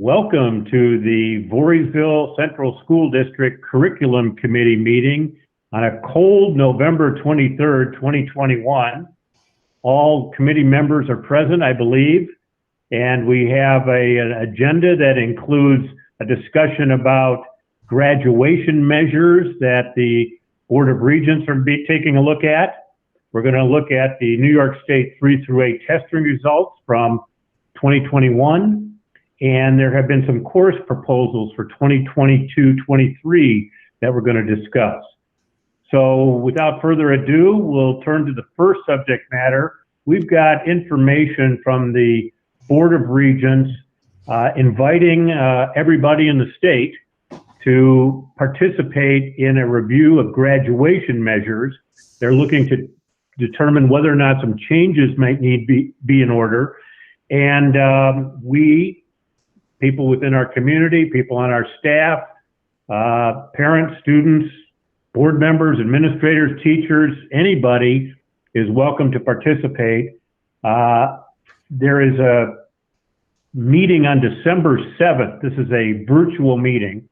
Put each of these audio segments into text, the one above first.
Welcome to the Voorheesville Central School District Curriculum Committee meeting on a cold November 23rd, 2021. All committee members are present, I believe, and we have an agenda that includes a discussion about graduation measures that the Board of Regents are taking a look at. We're going to look at the New York State 3 through 8 testing results from 2021. And there have been some course proposals for 2022-23 that we're going to discuss. So without further ado, we'll turn to the first subject matter. We've got information from the Board of Regents inviting everybody in the state to participate in a review of graduation measures. They're looking to determine whether or not some changes might need be in order. And people within our community, people on our staff, parents, students, board members, administrators, teachers, anybody is welcome to participate. There is a meeting on December 7th. This is a virtual meeting,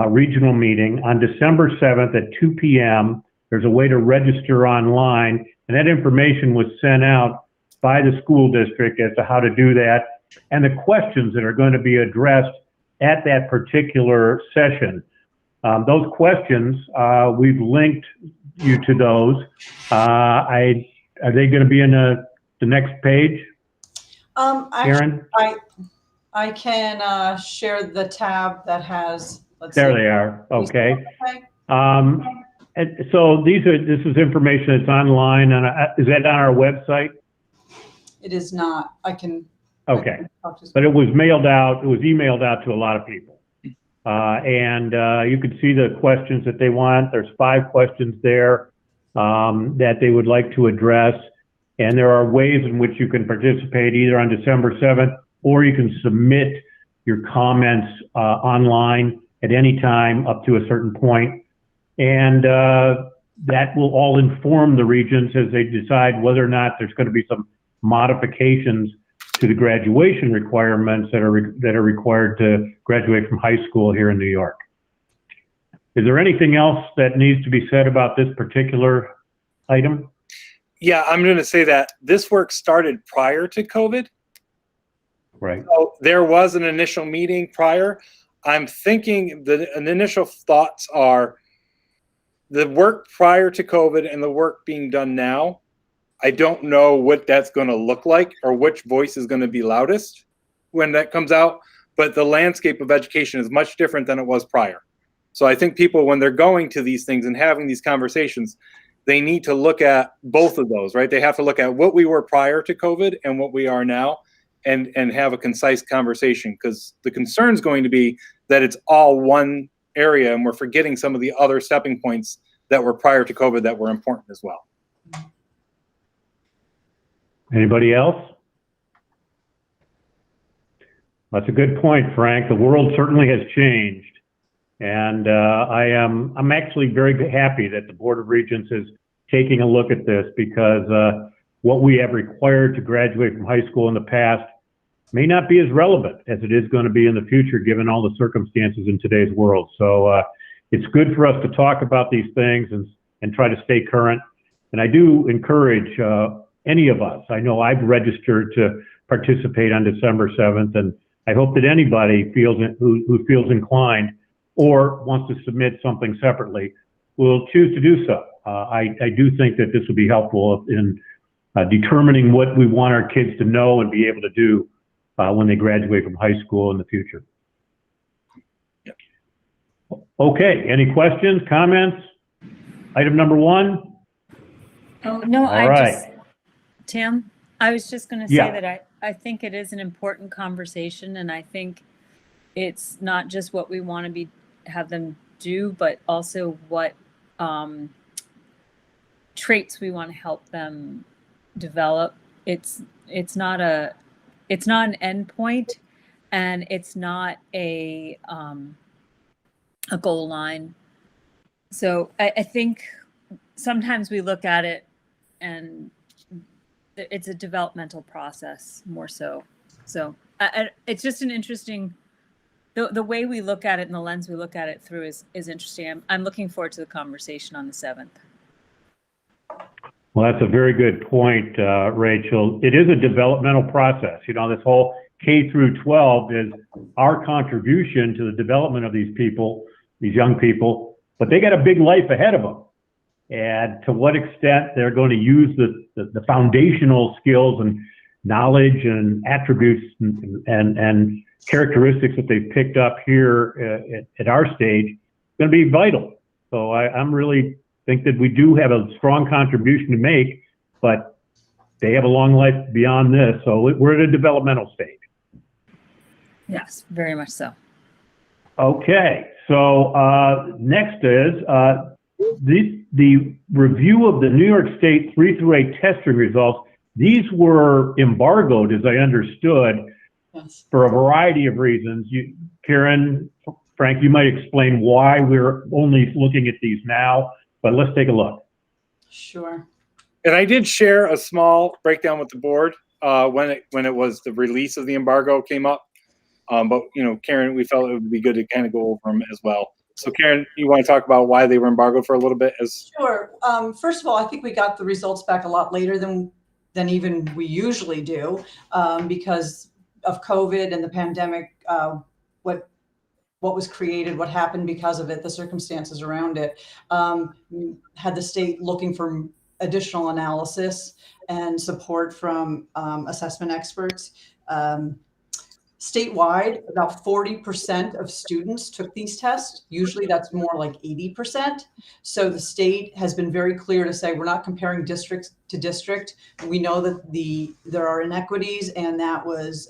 regional meeting on December 7th at 2 p.m. There's a way to register online, and that information was sent out by the school district as to how to do that, and the questions that are going to be addressed at that particular session. Those questions, we've linked you to those. Are they going to be in the next page? Actually, I can share the tab that has, there they are. Okay. And so this is information that's online, and is that on our website? It is not. I can. Okay, but it was mailed out. It was emailed out to a lot of people, and you can see the questions that they want. There's 5 questions there that they would like to address, and there are ways in which you can participate either on December 7th, or you can submit your comments online at any time up to a certain point, and that will all inform the regents as they decide whether or not there's going to be some modifications to the graduation requirements that are required to graduate from high school here in New York. Is there anything else that needs to be said about this particular item? Yeah, I'm going to say that this work started prior to COVID. Right. So there was an initial meeting prior. I'm thinking the initial thoughts are the work prior to COVID and the work being done now. I don't know what that's going to look like or which voice is going to be loudest when that comes out, but the landscape of education is much different than it was prior. So I think people, when they're going to these things and having these conversations, they need to look at both of those, right? They have to look at what we were prior to COVID and what we are now, and have a concise conversation, because the concern is going to be that it's all one area and we're forgetting some of the other stepping points that were prior to COVID that were important as well. Anybody else? That's a good point, Frank. The world certainly has changed, and I'm actually very happy that the Board of Regents is taking a look at this, because what we have required to graduate from high school in the past may not be as relevant as it is going to be in the future, given all the circumstances in today's world. So it's good for us to talk about these things and try to stay current. And I do encourage any of us. I know I've registered to participate on December 7th, and I hope that anybody who feels inclined or wants to submit something separately will choose to do so. I do think that this will be helpful in determining what we want our kids to know and be able to do when they graduate from high school in the future. Okay, any questions, comments? Item number 1? Oh, no, All right. Tim, I was just going to say Yeah. that I think it is an important conversation, and I think it's not just what we want to have them do, but also what traits we want to help them develop. It's not an endpoint, and it's not a goal line. So I think sometimes we look at it and it's a developmental process more so. So it's just an interesting the way we look at it and the lens we look at it through is interesting. I'm looking forward to the conversation on the 7th. Well, that's a very good point, Rachel. It is a developmental process. You know, this whole K through 12 is our contribution to the development of these people, these young people, but they got a big life ahead of them. And to what extent they're going to use the foundational skills and knowledge and attributes and characteristics that they've picked up here at our stage is going to be vital. So I'm really think that we do have a strong contribution to make, but they have a long life beyond this. So we're at a developmental stage. Yes, very much so. Okay, so next is the review of the New York State 3 through 8 testing results. These were embargoed, as I understood, Yes. for a variety of reasons. Karen, Frank, you might explain why we're only looking at these now, but let's take a look. Sure. And I did share a small breakdown with the board when it was the release of the embargo came up. But you know, Karen, we felt it would be good to kind of go over them as well. So Karen, you want to talk about why they were embargoed for a little bit? Sure. First of all, I think we got the results back a lot later than even we usually do, because of COVID and the pandemic. What was created, what happened because of it, the circumstances around it, had the state looking for additional analysis and support from assessment experts. Statewide, about 40% of students took these tests. Usually that's more like 80%. So the state has been very clear to say we're not comparing district to district. We know that there are inequities, and that was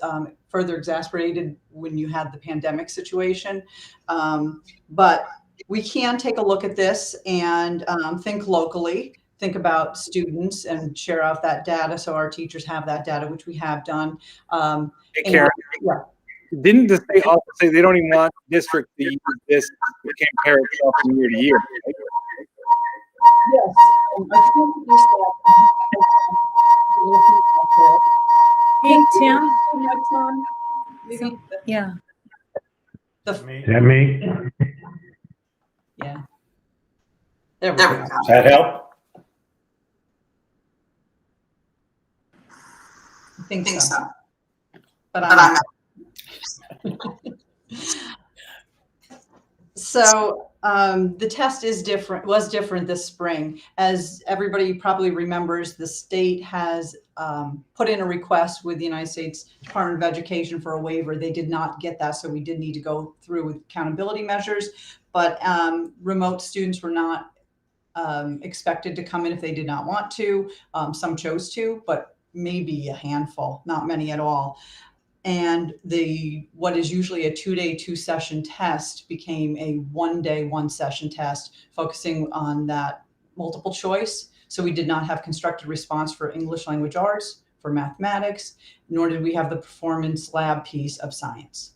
further exacerbated when you had the pandemic situation. But we can take a look at this and think locally, think about students and share out that data so our teachers have that data, which we have done. Hey, Karen, didn't the state also say they don't even want district to use this to compare itself from year to year? Right? Yes, I think you said. Hey, Tim. Yeah. Is that me? Yeah. There we go. Does that help? I think so. But I'm So the test was different this spring. As everybody probably remembers, the state has put in a request with the United States Department of Education for a waiver. They did not get that, so we did need to go through with accountability measures. But remote students were not expected to come in if they did not want to. Some chose to, but maybe a handful, not many at all. And what is usually a 2-day, 2-session test became a 1-day, 1-session test, focusing on that multiple choice. So we did not have constructed response for English language arts, for mathematics, nor did we have the performance lab piece of science.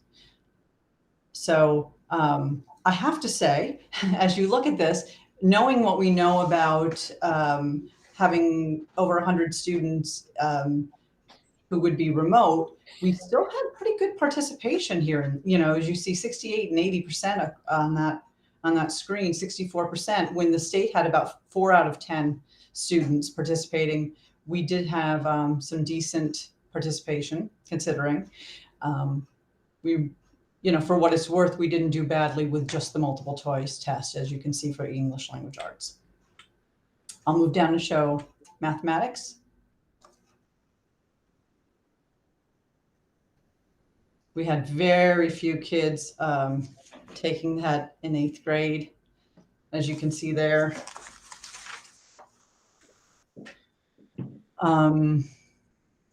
So I have to say, as you look at this, knowing what we know about having over 100 students who would be remote, we still had pretty good participation here. And, you know, as you see 68 and 80% on that screen, 64%, when the state had about 4 out of 10 students participating. We did have some decent participation considering. You know, for what it's worth, we didn't do badly with just the multiple choice test, as you can see for English language arts. I'll move down to show mathematics. We had very few kids taking that in 8th grade, as you can see there. And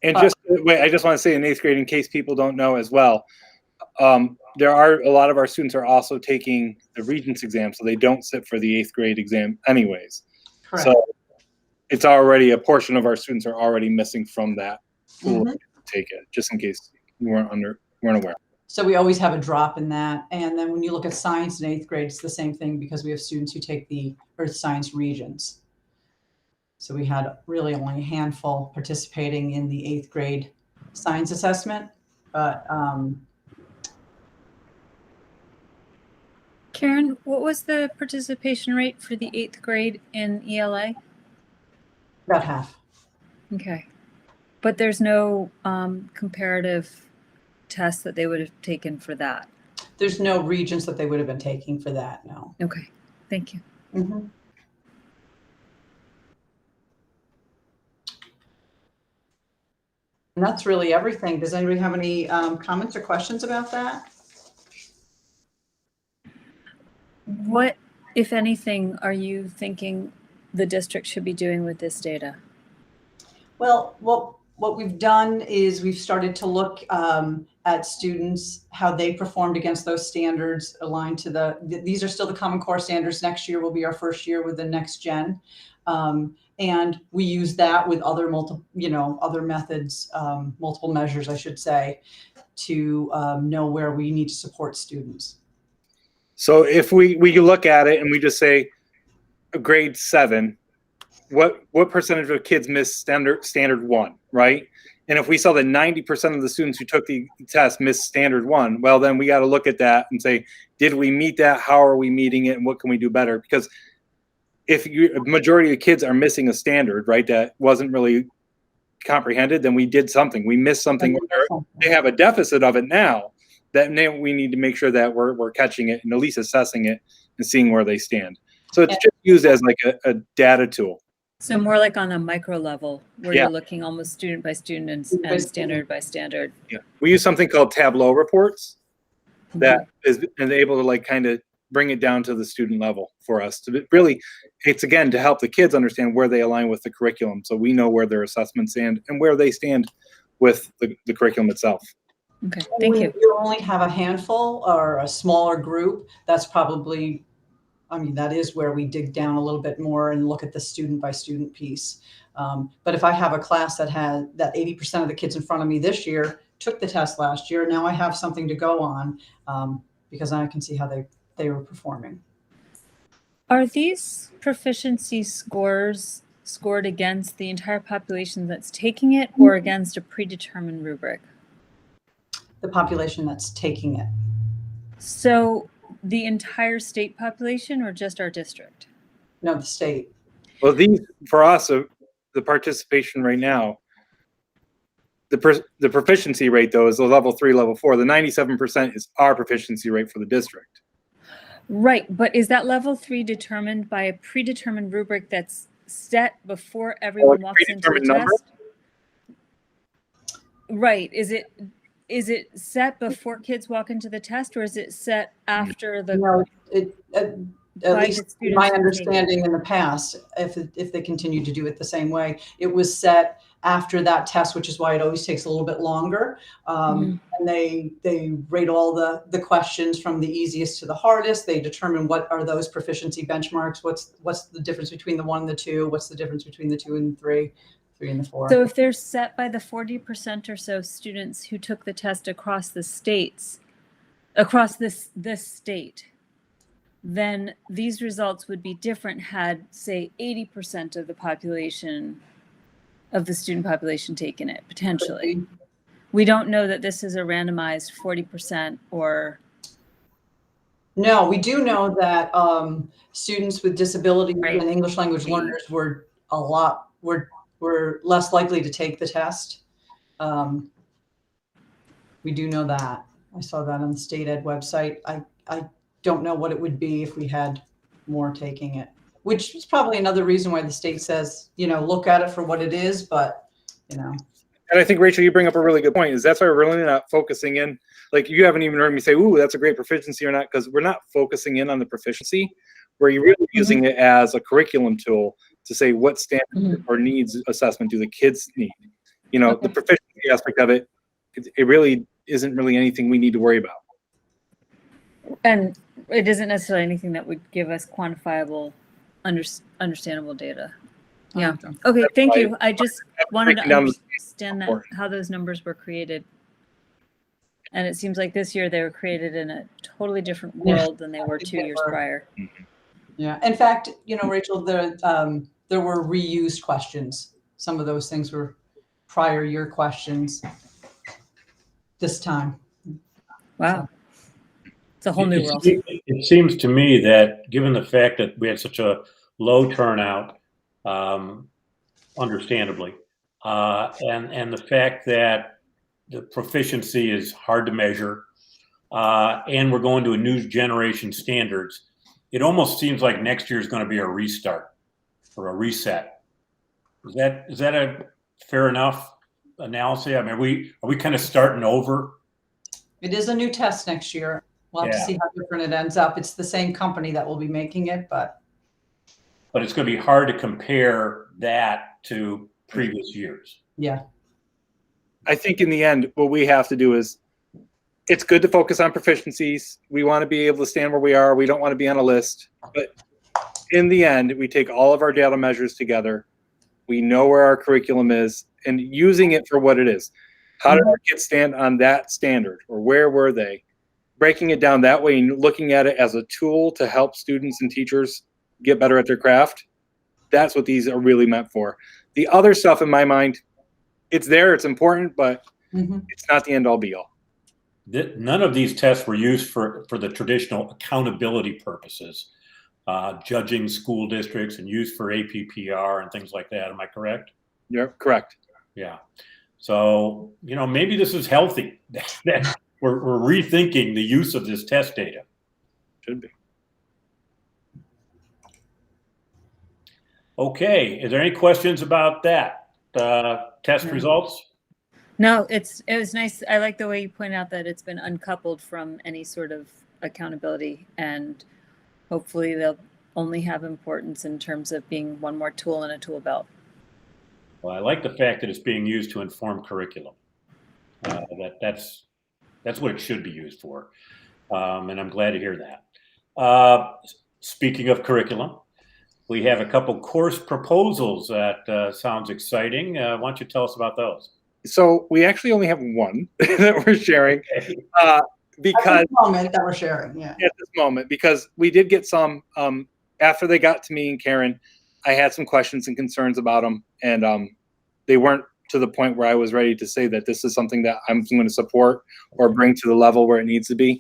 just wait, I just want to say in 8th grade, in case people don't know as well, there are a lot of our students are also taking the Regents exam, so they don't sit for the 8th grade exam anyways. Correct. So it's already a portion of our students are already missing from that pool to take it, just in case you weren't aware. So we always have a drop in that. And then when you look at science in 8th grade, it's the same thing because we have students who take the Earth Science Regents. So we had really only a handful participating in the 8th grade science assessment. But Karen, what was the participation rate for the 8th grade in ELA? About half. Okay. But there's no comparative test that they would have taken for that. There's no regions that they would have been taking for that, no. Okay. Thank you. Mhm. And that's really everything. Does anybody have any comments or questions about that? What, if anything, are you thinking the district should be doing with this data? Well, what we've done is we've started to look at students, how they performed against those standards aligned to these are still the Common Core standards. Next year will be our first year with the next gen. And we use that with other other methods, multiple measures, I should say, to know where we need to support students. So if we look at it and we just say a grade 7, what percentage of kids miss standard 1, right? And if we saw that 90% of the students who took the test missed standard 1, well, then we got to look at that and say, did we meet that? How are we meeting it? And what can we do better? Because if a majority of kids are missing a standard, right, that wasn't really comprehended, then we did something. We missed something. They have a deficit of it now. That now we need to make sure that we're catching it and at least assessing it and seeing where they stand. So it's just used as like a data tool. So more like on a micro level where you're looking almost student by student and standard by standard. Yeah. We use something called Tableau reports that is able to like kind of bring it down to the student level for us to really, it's again to help the kids understand where they align with the curriculum. So we know where their assessments stand and where they stand with the curriculum itself. Okay, thank you. You only have a handful or a smaller group, that's probably, I mean, that is where we dig down a little bit more and look at the student by student piece. But if I have a class that had that 80% of the kids in front of me this year took the test last year, now I have something to go on because I can see how they were performing. Are these proficiency scores scored against the entire population that's taking it or against a predetermined rubric? The population that's taking it. So the entire state population or just our district? No, the state. Well, these for us, the participation right now, the proficiency rate though is the level 3, level 4. The 97% is our proficiency rate for the district. Right, but is that level 3 determined by a predetermined rubric that's set before everyone walks into the test? Right. Is it set before kids walk into the test, or is it set after the? No, at least my understanding in the past, if they continue to do it the same way, it was set after that test, which is why it always takes a little bit longer. And they rate all the questions from the easiest to the hardest. They determine what are those proficiency benchmarks. What's the difference between the 1 and the 2? What's the difference between the 2 and the 3? 3 and the 4. So if they're set by the 40% or so students who took the test across the states, across this state, then these results would be different had, say, 80% of the population, of the student population taken it, potentially. We don't know that this is a randomized 40% or... No, we do know that students with disabilities and English language learners were less likely to take the test. We do know that. I saw that on the state ed website. I don't know what it would be if we had more taking it, which is probably another reason why the state says, look at it for what it is, but, And I think, Rachel, you bring up a really good point, is that's why we're really not focusing in. Like, you haven't even heard me say, ooh, that's a great proficiency or not, because we're not focusing in on the proficiency. We're really using it as a curriculum tool to say what standards or needs assessment do the kids need. The proficiency aspect of it, it really isn't really anything we need to worry about. And it isn't necessarily anything that would give us quantifiable, understandable data. Yeah. Okay. Thank you. I just wanted to understand that how those numbers were created. And it seems like this year they were created in a totally different world than they were 2 years prior. Yeah. In fact, Rachel, there were reused questions. Some of those things were prior year questions this time. Wow. It's a whole new world. It seems to me that given the fact that we had such a low turnout, understandably, and the fact that the proficiency is hard to measure, and we're going to a new generation standards, it almost seems like next year is going to be a restart or a reset. Is that a fair enough analysis? I mean, are we kind of starting over? It is a new test next year. We'll have to see how different it ends up. It's the same company that will be making it, but it's going to be hard to compare that to previous years. Yeah. I think in the end, what we have to do is, it's good to focus on proficiencies. We want to be able to stand where we are. We don't want to be on a list. But in the end, we take all of our data measures together. We know where our curriculum is and using it for what it is. How did our kids stand on that standard, or where were they? Breaking it down that way and looking at it as a tool to help students and teachers get better at their craft. That's what these are really meant for. The other stuff in my mind, it's there, it's important, but it's not the end all be all. None of these tests were used for the traditional accountability purposes, judging school districts and used for APPR and things like that. Am I correct? Yeah, correct. Yeah. So, maybe this is healthy. We're rethinking the use of this test data. Should be. Okay. Is there any questions about that? Test results? No, it was nice. I like the way you point out that it's been uncoupled from any sort of accountability, and hopefully they'll only have importance in terms of being one more tool in a tool belt. Well, I like the fact that it's being used to inform curriculum. That's what it should be used for, and I'm glad to hear that. Speaking of curriculum, we have a couple course proposals that sounds exciting. Why don't you tell us about those? So we actually only have one that we're sharing, because at this moment that we're sharing, at this moment, because we did get some after they got to me and Karen. I had some questions and concerns about them, and they weren't to the point where I was ready to say that this is something that I'm going to support or bring to the level where it needs to be.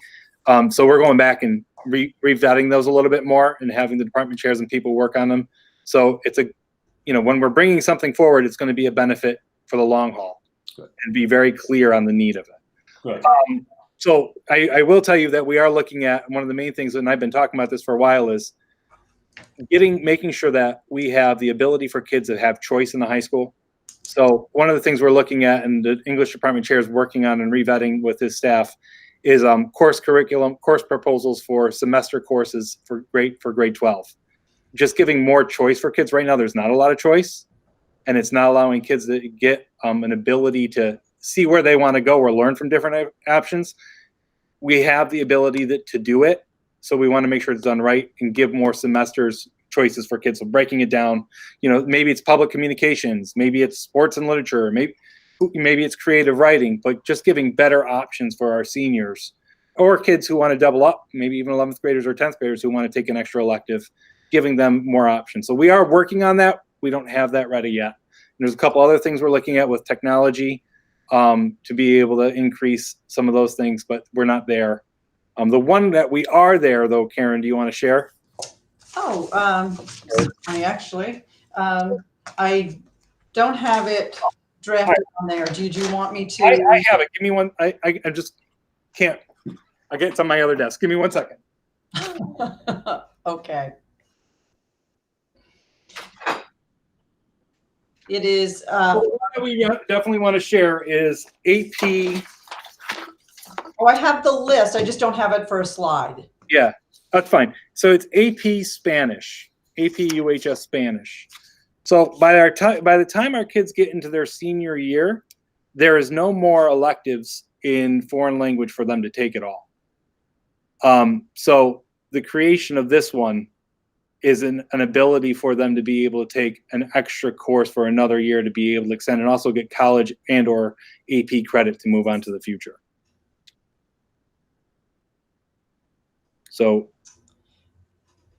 So we're going back and revetting those a little bit more and having the department chairs and people work on them. So it's when we're bringing something forward, it's going to be a benefit for the long haul. Good. And be very clear on the need of it. Good. So I will tell you that we are looking at one of the main things, and I've been talking about this for a while, is making sure that we have the ability for kids that have choice in the high school. So one of the things we're looking at, and the English department chair is working on and revetting with his staff, is course proposals for semester courses for grade 12. Just giving more choice for kids. Right now, there's not a lot of choice, and it's not allowing kids to get an ability to see where they want to go or learn from different options. We have the ability to do it, so we want to make sure it's done right and give more semesters choices for kids. So breaking it down, maybe it's public communications, maybe it's sports and literature, maybe it's creative writing, but just giving better options for our seniors or kids who want to double up, maybe even 11th graders or 10th graders who want to take an extra elective, giving them more options. So we are working on that. We don't have that ready yet. And there's a couple other things we're looking at with technology to be able to increase some of those things, but we're not there. The one that we are there, though, Karen, do you want to share? Actually, I don't have it drafted on there. Did you want me to? I have it. Give me one. I just can't. It's on my other desk. Give me 1 second. Okay. It is. What we definitely want to share is AP. Oh, I have the list. I just don't have it for a slide. Yeah, that's fine. So it's AP Spanish, AP UHS Spanish. So by the time our kids get into their senior year, there is no more electives in foreign language for them to take it all. So the creation of this one is an ability for them to be able to take an extra course for another year to be able to extend and also get college and or AP credit to move on to the future. So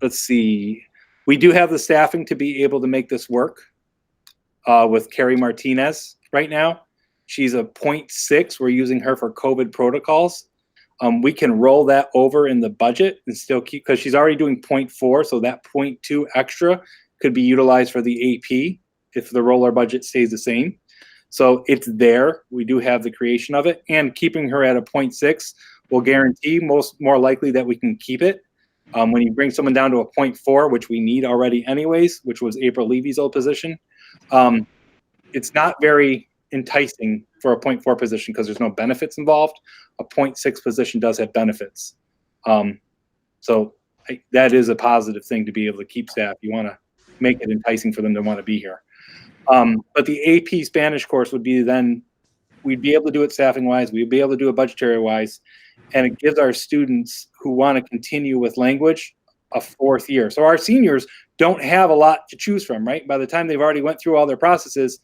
let's see. We do have the staffing to be able to make this work with Carrie Martinez right now. She's a 0.6. We're using her for COVID protocols. We can roll that over in the budget and still keep, because she's already doing 0.4, so that 0.2 extra could be utilized for the AP if the roller budget stays the same. So it's there. We do have the creation of it, and keeping her at a 0.6 will guarantee more likely that we can keep it. When you bring someone down to a 0.4, which we need already anyways, which was April Levy's old position, it's not very enticing for a 0.4 position because there's no benefits involved. A 0.6 position does have benefits. So that is a positive thing to be able to keep staff. You want to make it enticing for them to want to be here. But the AP Spanish course would be then, we'd be able to do it staffing wise, we'd be able to do it budgetary wise, and it gives our students who want to continue with language a 4th year. So our seniors don't have a lot to choose from, right? By the time they've already went through all their processes,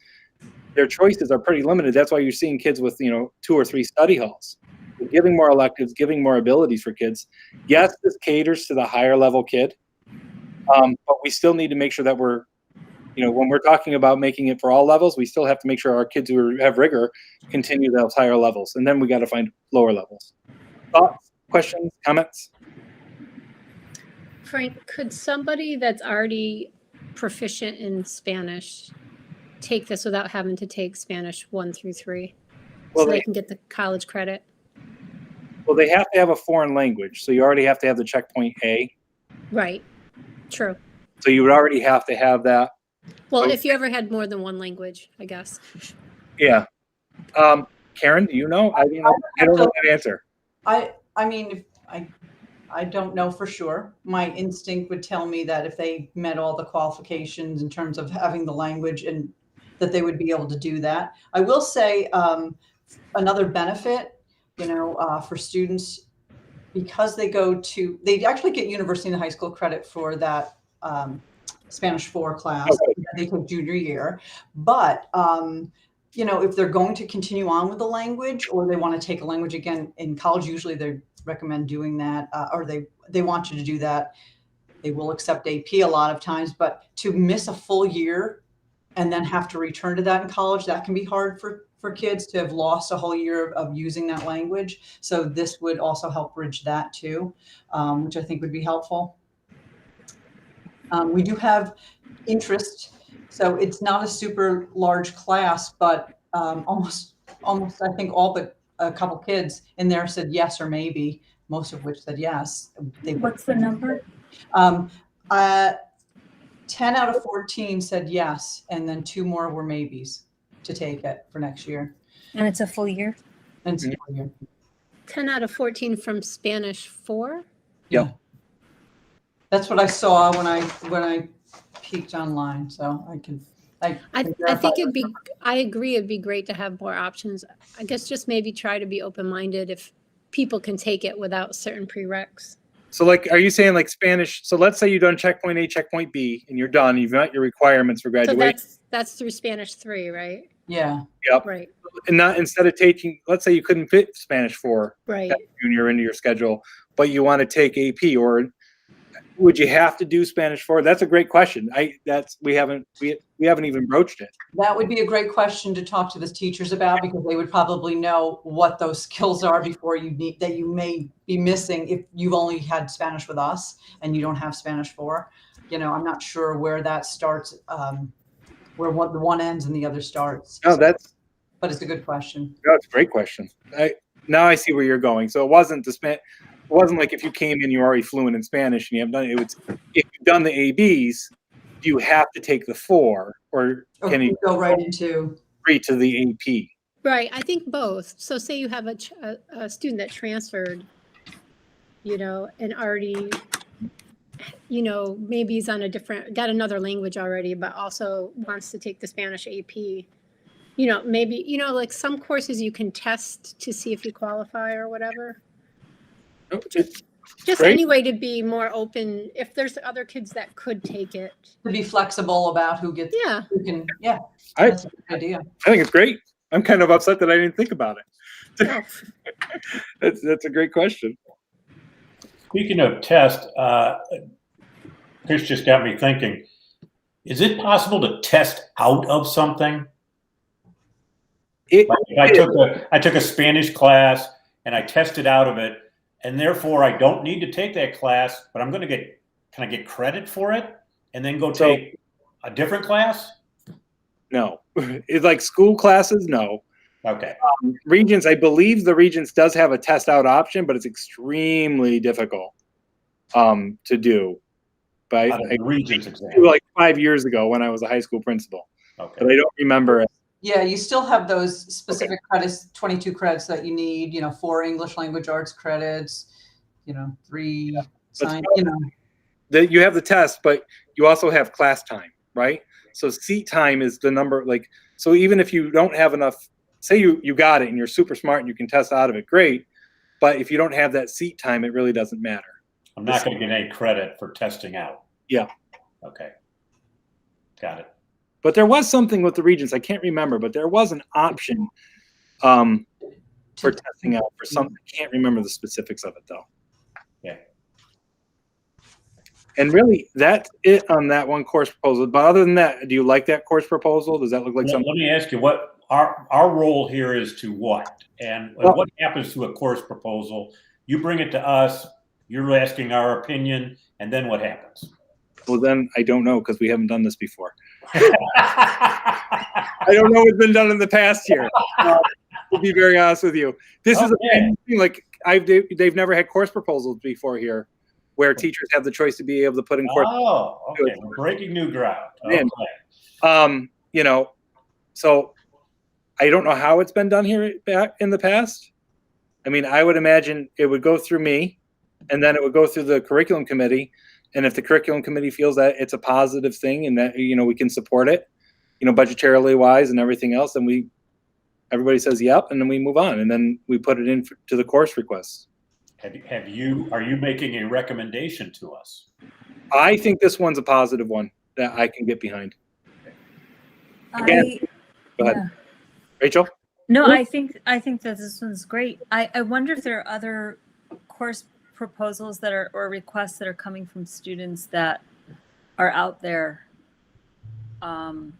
their choices are pretty limited. That's why you're seeing kids with, 2 or 3 study halls. We're giving more electives, giving more abilities for kids. Yes, this caters to the higher level kid, but we still need to make sure that we're, when we're talking about making it for all levels, we still have to make sure our kids who have rigor continue those higher levels. And then we got to find lower levels. Thoughts, questions, comments? Frank, could somebody that's already proficient in Spanish take this without having to take Spanish 1 through 3? Well, so they can get the college credit? Well, they have to have a foreign language. So you already have to have the checkpoint A. Right. True. So you would already have to have that. Well, So, if you ever had more than one language, I guess. yeah. Karen, do you know? I don't know that answer. I mean, I don't know for sure. My instinct would tell me that if they met all the qualifications in terms of having the language, and that they would be able to do that. I will say another benefit, for students, because they actually get university and high school credit for that Spanish 4 class. Okay. They take junior year. But, if they're going to continue on with the language, or they want to take a language again in college, usually they recommend doing that, or they want you to do that. They will accept AP a lot of times, but to miss a full year and then have to return to that in college, that can be hard for kids to have lost a whole year of using that language. So this would also help bridge that too, which I think would be helpful. We do have interest, so it's not a super large class, but almost I think all but a couple kids in there said yes or maybe, most of which said yes. What's the number? 10 out of 14 said yes, and then 2 more were maybes to take it for next year. And it's a full year? And it's a full year. 10 out of 14 from Spanish 4? Yeah. That's what I saw when I peeked online. So I think I agree it'd be great to have more options. I guess just maybe try to be open-minded if people can take it without certain prereqs. So are you saying Spanish? So let's say you've done checkpoint A, checkpoint B, and you're done. You've met your requirements for graduation. So that's through Spanish 3, right? Yeah. Yep. Right. And not, instead of taking, let's say you couldn't fit Spanish 4 Right. junior into your schedule, but you want to take AP, or would you have to do Spanish 4? That's a great question. We haven't even broached it. That would be a great question to talk to the teachers about, because they would probably know what those skills are before that you may be missing if you've only had Spanish with us and you don't have Spanish 4. I'm not sure where that starts, where the one ends and the other starts. No, but it's a good question. That's a great question. Now I see where you're going. So it wasn't like if you came in, you're already fluent in Spanish and you have done it. If you've done the ABs, do you have to take the 4, or can you go right into 3 to the AP? Right. I think both. So say you have a student that transferred, and already, maybe he's on got another language already, but also wants to take the Spanish AP. Maybe, like some courses you can test to see if you qualify or whatever. Just great. any way to be more open if there's other kids that could take it. To be flexible about who gets, Yeah. who can, yeah. That's a good idea. I think it's great. I'm kind of upset that I didn't think about it. Oh. That's a great question. Speaking of test, Chris just got me thinking, is it possible to test out of something? Like if I took a Spanish class and I tested out of it, and therefore I don't need to take that class, but can I get credit for it and then go take a different class? No. It's like school classes, no. Okay. Regents, I believe the Regents does have a test out option, but it's extremely difficult to do. But I Regents exam. like 5 years ago when I was a high school principal. Okay. But I don't remember it. Yeah, you still have those specific credits, 22 credits that you need, 4 English language arts credits, 3 science, You have the test, but you also have class time, right? So seat time is the number, so even if you don't have enough, say you got it and you're super smart and you can test out of it, great. But if you don't have that seat time, it really doesn't matter. I'm not going to get any credit for testing out. Yeah. Okay. Got it. But there was something with the Regents, I can't remember, but there was an option for testing out for something. I can't remember the specifics of it though. Yeah. And really, that's it on that one course proposal. But other than that, do you like that course proposal? Does that look like something? Let me ask you, what our role here is to what? And what happens to a course proposal? You bring it to us, you're asking our opinion, and then what happens? Well, then I don't know because we haven't done this before. I don't know what's been done in the past year. To be very honest with you, this is a thing. Like they've never had course proposals before here, where teachers have the choice to be able to put in course. Oh, okay. We're breaking new ground. Okay. So I don't know how it's been done here back in the past. I mean, I would imagine it would go through me, and then it would go through the curriculum committee. And if the curriculum committee feels that it's a positive thing and that, we can support it, budgetarily wise and everything else, then everybody says, yep. And then we move on. And then we put it in to the course requests. Are you making a recommendation to us? I think this one's a positive one that I can get behind. Again, go ahead. Yeah. Rachel? No, I think that this one's great. I wonder if there are other course proposals that are, or requests that are coming from students that are out there.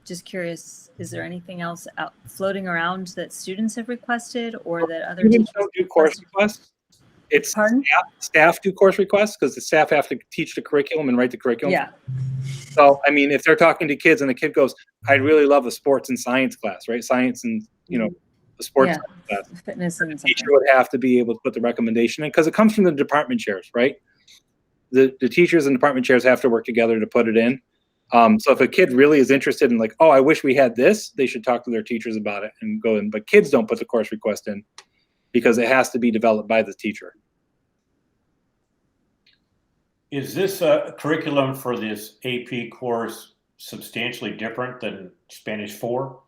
Just curious, is there anything else out floating around that students have requested or that other teachers don't do course requests? It's staff do course requests because the staff have to teach the curriculum and write the curriculum. Yeah. So, I mean, if they're talking to kids and the kid goes, I'd really love a sports and science class, right? Science and, the sports class. Fitness and the teacher would have to be able to put the recommendation in because it comes from the department chairs, right? The teachers and department chairs have to work together to put it in. So if a kid really is interested in like, oh, I wish we had this, they should talk to their teachers about it and go in. But kids don't put the course request in because it has to be developed by the teacher. Is this a curriculum for this AP course substantially different than Spanish 4?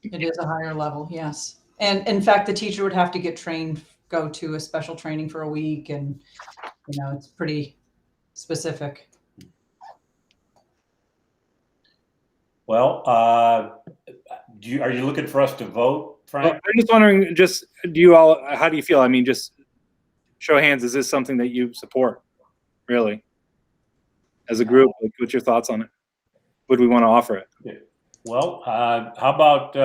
It is a higher level, yes. And in fact, the teacher would have to get trained, go to a special training for a week, and it's pretty specific. Well, are you looking for us to vote, Frank? Well, I'm just wondering, how do you feel? I mean, just show of hands, is this something that you support, really? As a group, what's your thoughts on it? Would we want to offer it? Yeah. Well, how about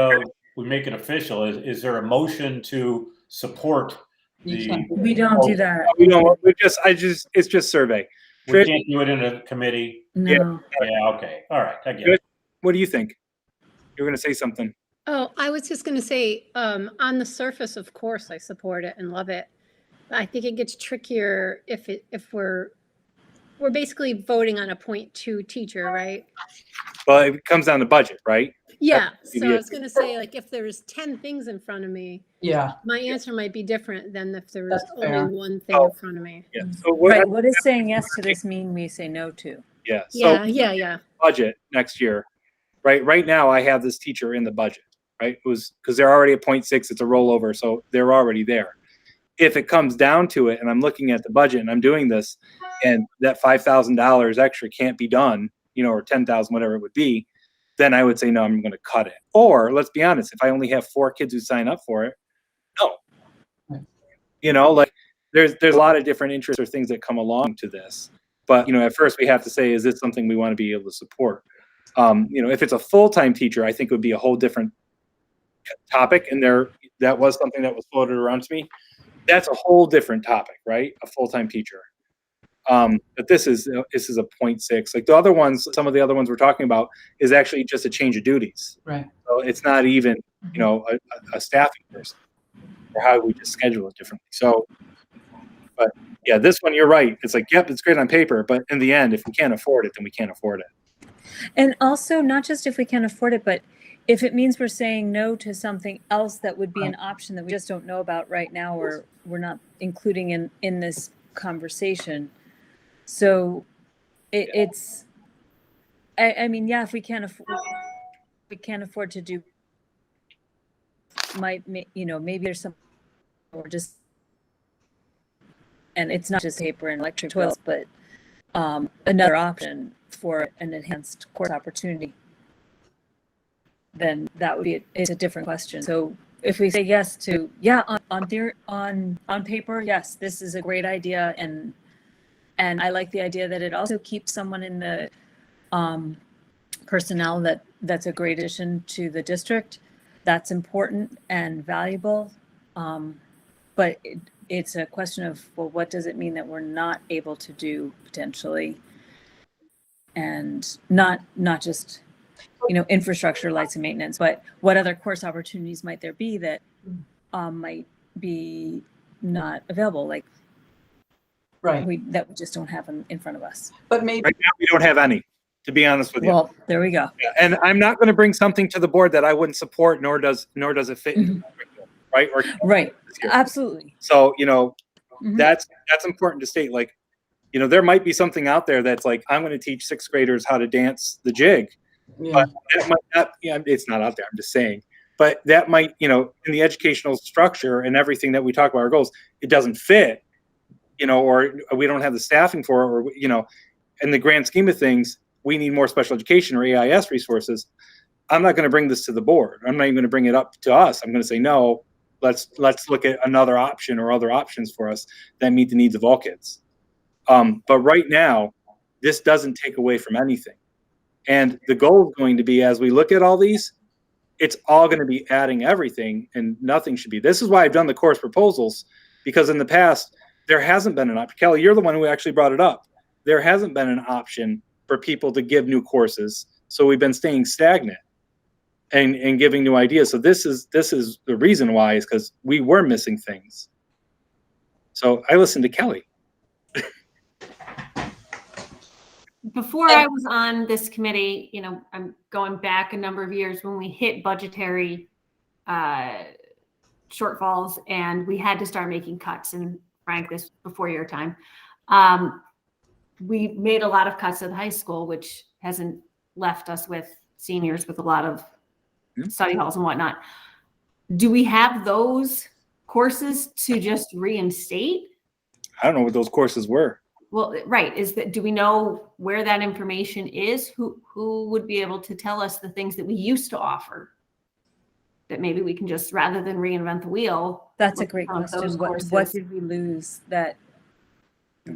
we make it official? Is there a motion to support the? We don't do that. We don't. It's just survey. We can't do it in a committee. No. Yeah. Okay. All right. I get it. What do you think? You're going to say something. Oh, I was just going to say, on the surface, of course, I support it and love it. I think it gets trickier if we're basically voting on a 0.2 teacher, right? Well, it comes down to budget, right? Yeah. So I was going to say, like, if there's 10 things in front of me, Yeah. my answer might be different than if there was That's fair. only one thing in front of me. Yeah. So What does saying yes to this mean we say no to? Yeah. So Yeah. budget next year, right? Right now, I have this teacher in the budget, right? It was because they're already at 0.6. It's a rollover, so they're already there. If it comes down to it, and I'm looking at the budget and I'm doing this, and that $5,000 extra can't be done, or 10,000, whatever it would be, then I would say, no, I'm going to cut it. Or let's be honest, if I only have 4 kids who sign up for it, no. Like there's a lot of different interests or things that come along to this. But, at first we have to say, is this something we want to be able to support? If it's a full-time teacher, I think it would be a whole different topic, and that was something that was floated around to me. That's a whole different topic, right? A full-time teacher. But this is a 0.6. Like the other ones, some of the other ones we're talking about is actually just a change of duties. Right. So it's not even, you know, a staffing person, or how we just schedule it differently. So, but yeah, this one, you're right. It's like, yep, it's great on paper, but in the end, if we can't afford it, then we can't afford it. And also, not just if we can't afford it, but if it means we're saying no to something else that would be an option that we just don't know about right now, or we're not including in this conversation. So it's, I mean, yeah, if we can't afford to do, you know, maybe there's some, or just, and it's not just paper and electric toilets, but another option for an enhanced course opportunity, then that would be, it's a different question. So if we say yes to, yeah, on paper, yes, this is a great idea. And I like the idea that it also keeps someone in the personnel that's a great addition to the district. That's important and valuable. But it's a question of, well, what does it mean that we're not able to do potentially? And not just, you know, infrastructure, lights and maintenance, but what other course opportunities might there be that might be not available, like Right. that we just don't have in front of us. But maybe Right now, we don't have any, to be honest with you. Well, there we go. Yeah, and I'm not going to bring something to the board that I wouldn't support, nor does it fit into the curriculum, right? Or Right. Absolutely. So, you know, Mhm. that's important to state. Like, you know, there might be something out there that's like, I'm going to teach sixth graders how to dance the jig, yeah. but that might not, yeah, it's not out there. I'm just saying, but that might, you know, in the educational structure and everything that we talk about our goals, it doesn't fit, you know, or we don't have the staffing for it, or, you know, in the grand scheme of things, we need more special education or AIS resources. I'm not going to bring this to the board. I'm not even going to bring it up to us. I'm going to say, no, let's look at another option or other options for us that meet the needs of all kids. But right now, this doesn't take away from anything. And the goal is going to be, as we look at all these, it's all going to be adding everything, and nothing should be. This is why I've done the course proposals, because in the past, there hasn't been an option. Kelly, you're the one who actually brought it up. There hasn't been an option for people to give new courses. So we've been staying stagnant and giving new ideas. So this is the reason why, is because we were missing things. So I listened to Kelly. Before I was on this committee, you know, I'm going back a number of years when we hit budgetary shortfalls and we had to start making cuts. And Frank, this before your time, we made a lot of cuts at the high school, which hasn't left us with seniors with a lot of study halls and whatnot. Do we have those courses to just reinstate? I don't know what those courses were. Well, right. Do we know where that information is? Who would be able to tell us the things that we used to offer that maybe we can just, rather than reinvent the wheel? That's a great look at those question. What courses? did we lose that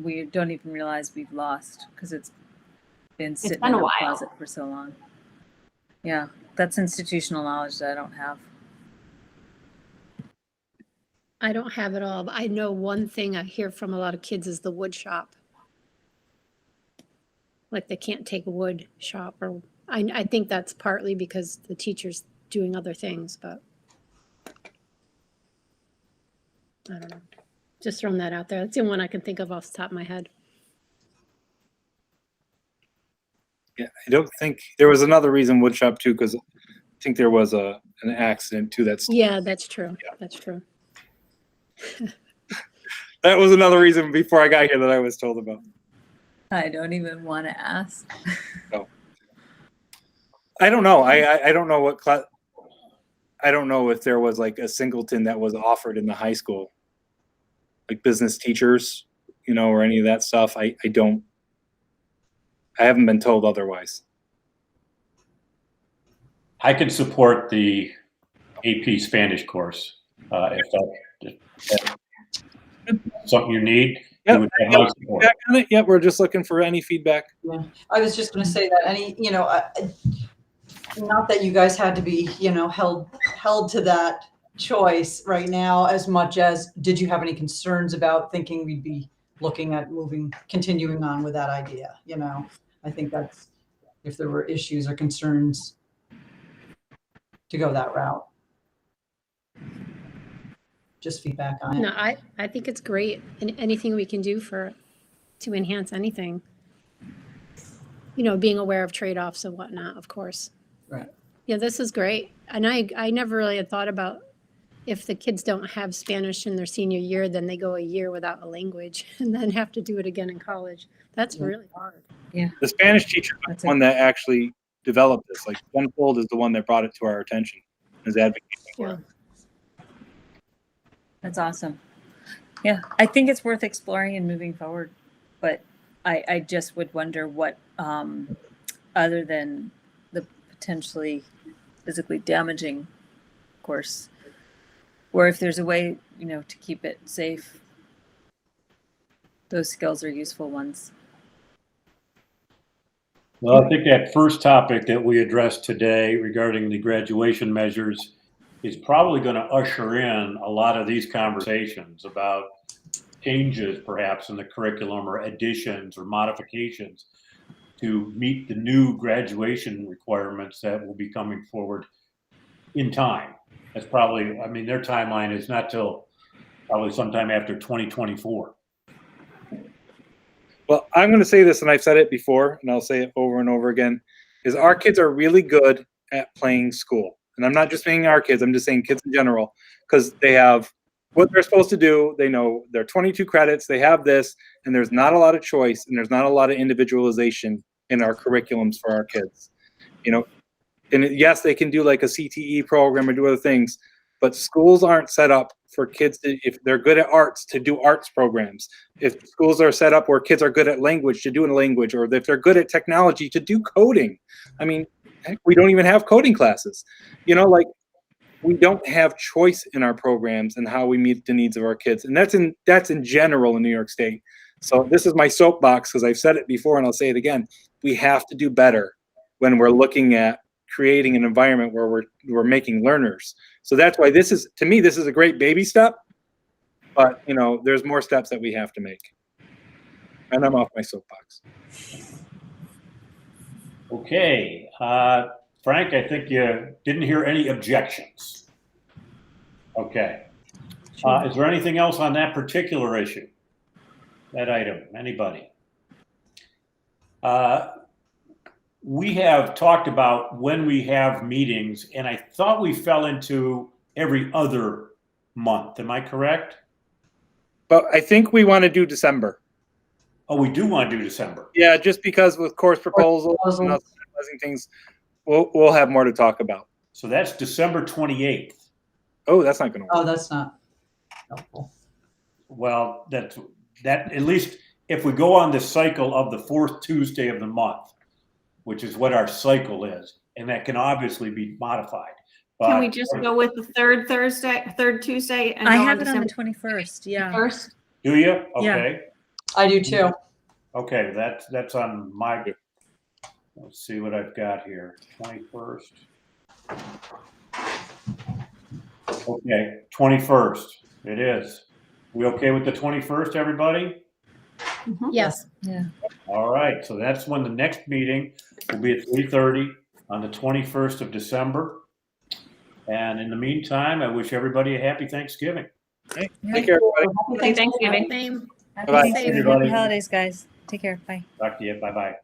we don't even realize we've lost because it's been sitting been in a a while. closet for so long? Yeah, that's institutional knowledge that I don't have. I don't have it all, but I know one thing I hear from a lot of kids is the wood shop. Like they can't take a wood shop, or I think that's partly because the teacher's doing other things, but I don't know. Just throwing that out there. That's the only one I can think of off the top of my head. Yeah, I don't think there was another reason Woodshop too, because I think there was an accident too. Yeah, that's true. Yeah. That's true. That was another reason before I got here that I was told about. I don't even want to ask. No. I don't know. I don't know what class. I don't know if there was like a singleton that was offered in the high school, like business teachers, you know, or any of that stuff. I haven't been told otherwise. I can support the AP Spanish course if that's something you need. Yep. You would have my support. Feedback on it? Yep, we're just looking for any feedback. Yeah, I was just going to say that not that you guys had to be, held to that choice right now as much as, did you have any concerns about thinking we'd be looking at continuing on with that idea? You know, I think that's, if there were issues or concerns to go that route. Just feedback on it. No, I think it's great. And anything we can do to enhance anything. You know, being aware of trade-offs and whatnot, of course. Right. Yeah, this is great. And I never really had thought about if the kids don't have Spanish in their senior year, then they go a year without a language and then have to do it again in college. That's really hard. The Spanish teacher was the one that actually developed this. Like, Unfold is the one that brought it to our attention as advocating for it. That's awesome. Yeah, I think it's worth exploring and moving forward, but I just would wonder what, other than the potentially physically damaging course, or if there's a way, you know, to keep it safe. Those skills are useful ones. Well, I think that first topic that we addressed today regarding the graduation measures is probably going to usher in a lot of these conversations about changes perhaps in the curriculum or additions or modifications to meet the new graduation requirements that will be coming forward in time. That's probably, I mean, their timeline is not till probably sometime after 2024. Well, I'm going to say this, and I've said it before, and I'll say it over and over again, is our kids are really good at playing school. And I'm not just saying our kids, I'm just saying kids in general, because they have what they're supposed to do. They know they're 22 credits, they have this, and there's not a lot of choice, and there's not a lot of individualization in our curriculums for our kids. You know, and yes, they can do like a CTE program or do other things, but schools aren't set up for kids to, if they're good at arts, to do arts programs. If schools are set up where kids are good at language, to do a language, or if they're good at technology, to do coding. I mean, heck, we don't even have coding classes. You know, like, we don't have choice in our programs and how we meet the needs of our kids. And that's in general in New York State. So this is my soapbox, because I've said it before and I'll say it again. We have to do better when we're looking at creating an environment where we're making learners. So that's why this is, to me, this is a great baby step, but you know, there's more steps that we have to make. And I'm off my soapbox. Okay, Frank, I think you didn't hear any objections. Okay. Is there anything else on that particular issue? That item, anybody? We have talked about when we have meetings, and I thought we fell into every other month. Am I correct? But I think we want to do December. Oh, we do want to do December. Yeah, just because with course proposals and other things, we'll have more to talk about. So that's December 28th. Oh, that's not going to work. Oh, that's not helpful. Well, that at least if we go on the cycle of the fourth Tuesday of the month, which is what our cycle is, and that can obviously be modified. But Can we just go with the third Tuesday? And I go have on it on the December 21st. Yeah. 1st? do you? Okay. I do too. Okay, that's on my, let's see what I've got here. 21st. Okay, 21st. It is. We okay with the 21st, everybody? Yes. Yeah. All right, so that's when the next meeting will be at 3:30 on the 21st of December. And in the meantime, I wish everybody a happy Thanksgiving. Hey, take care, everybody. Happy Thanksgiving. Same. Happy Bye-bye. Thanksgiving. Everybody. Happy holidays, guys. Take care. Bye. Talk to you. Bye-bye.